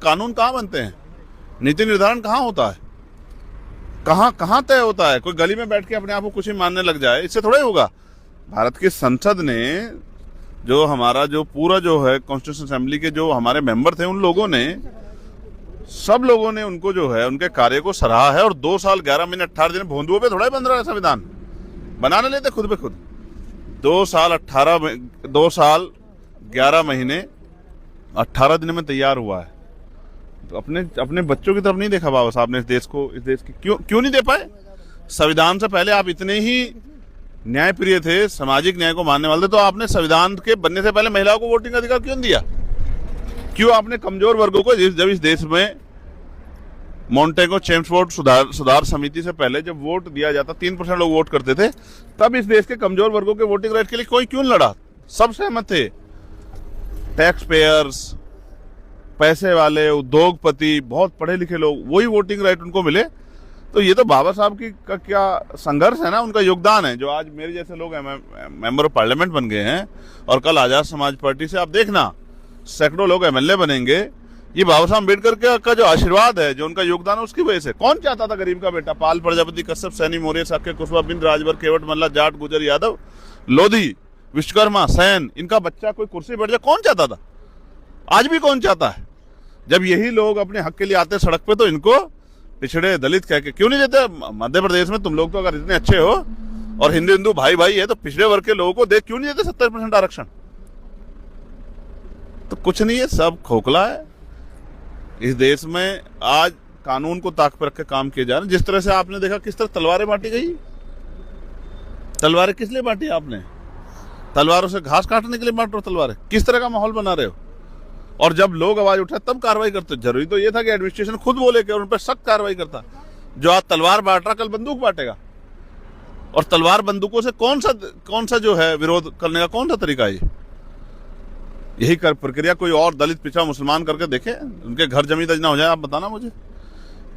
कानून कहाँ बनते हैं, नीति निर्धारण कहाँ होता है, कहाँ तय होता है। कोई गली में बैठ के अपने आप को कुछ ही मानने लग जाए, इससे थोड़ा ही होगा। भारत की संसद ने जो हमारा जो पूरा जो है कॉन्स्टिट्यूशन असेंबली के जो हमारे मेंबर थे, उन लोगों ने, सब लोगों ने उनको जो है उनके कार्य को सराहा है। और 2 साल 11 महीने 18 दिन भोंदुओं पे थोड़ा ही बन रहा है संविधान, बनाने लेते खुद पे खुद। 2 साल 11 महीने 18 दिन में तैयार हुआ है। तो अपने बच्चों की तरफ नहीं देखा बाबा साहब ने इस देश को, इस देश की क्यों नहीं दे पाए। संविधान से पहले आप इतने ही न्यायप्रिय थे, सामाजिक न्याय को मानने वाले थे, तो आपने संविधान के बनने से पहले महिलाओं को वोटिंग अधिकार क्यों दिया। क्यों आपने कमजोर वर्गों को, जब इस देश में मॉन्टेगो चेम्सफोर्ड सुधार समिति से पहले जब वोट दिया जाता 3% लोग वोट करते थे, तब इस देश के कमजोर वर्गों के वोटिंग राइट के लिए कोई क्यों लड़ा। सब सहमत थे, टैक्स पेयर्स, पैसे वाले, उद्योगपति, बहुत पढ़े लिखे लोग, वही वोटिंग राइट उनको मिले। तो ये तो बाबा साहब की का क्या संघर्ष है ना, उनका योगदान है, जो आज मेरे जैसे लोग मेंबर ऑफ पार्लियामेंट बन गए हैं। और कल आजाद समाज पार्टी से आप देखना सैकड़ों लोग एमएलए बनेंगे। ये बाबा साहब अम्बेडकर का जो आशीर्वाद है, जो उनका योगदान है, उसकी वजह से। कौन चाहता था गरीब का बेटा पाल, प्रजापति, कश्यप, सैनी, मौर्य, साक्य, कुशवाहा, बिंद, राजभर, केवट, मल्ला, जाट, गुजर, यादव, लोधी, विश्वकर्मा, सैन, इनका बच्चा कोई कुर्सी बैठ जाए, कौन चाहता था। आज भी कौन चाहता है। जब यही लोग अपने हक के लिए आते सड़क पे, तो इनको पिछड़े दलित कह के क्यों नहीं देते। मध्य प्रदेश में तुम लोग तो अगर इतने अच्छे हो और हिंदू भाई भाई है, तो पिछड़े वर्ग के लोगों को देख क्यों नहीं देते 70% आरक्षण। तो कुछ नहीं है, सब खोखला है। इस देश में आज कानून को ताक पर रख के काम किए जा रहे हैं। जिस तरह से आपने देखा किस तरह तलवारें बांटी गई, तलवारें किस लिए बांटी आपने। तलवारों से घास काटने के लिए बांट रहे हो तलवारें, किस तरह का माहौल बना रहे हो। और जब लोग आवाज उठाए तब कार्रवाई करते। जरूरी तो ये था कि एडमिनिस्ट्रेशन खुद बोले कि उन पर सख्त कार्रवाई करता। जो आज तलवार बांट रहा, कल बंदूक बांटेगा। और तलवार बंदूकों से कौन सा जो है विरोध करने का कौन सा तरीका है। यही प्रक्रिया कोई और दलित, पिछड़ा, मुसलमान करके देखे, उनके घर जमी दजना हो जाए, आप बताना मुझे।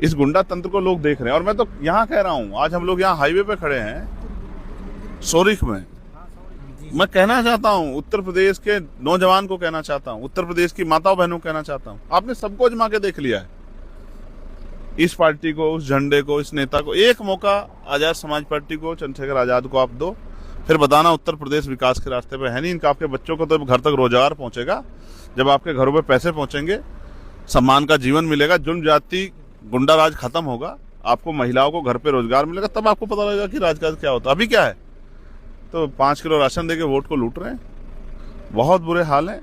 इस गुंडा तंत्र को लोग देख रहे हैं। और मैं तो यहाँ कह रहा हूँ, आज हम लोग यहाँ हाईवे पे खड़े हैं सोरिख में। मैं कहना चाहता हूं, उत्तर प्रदेश के नौजवान को कहना चाहता हूं, उत्तर प्रदेश की माताओं बहनों को कहना चाहता हूं, आपने सबको आजमा के देख लिया है। इस पार्टी को, उस झंडे को, इस नेता को एक मौका आजाद समाज पार्टी को, चंद्रशेखर आजाद को आप दो, फिर बताना उत्तर प्रदेश विकास के रास्ते पे है नहीं। इनका आपके बच्चों को तो घर तक रोजगार पहुंचेगा, जब आपके घरों पे पैसे पहुंचेंगे, सम्मान का जीवन मिलेगा, जुल्म जाति गुंडा राज खत्म होगा, आपको महिलाओं को घर पे रोजगार मिलेगा, तब आपको पता लगेगा कि राजकाज क्या होता है। अभी क्या है, तो 5 किलो राशन देके वोट को लूट रहे हैं। बहुत बुरे हाल हैं।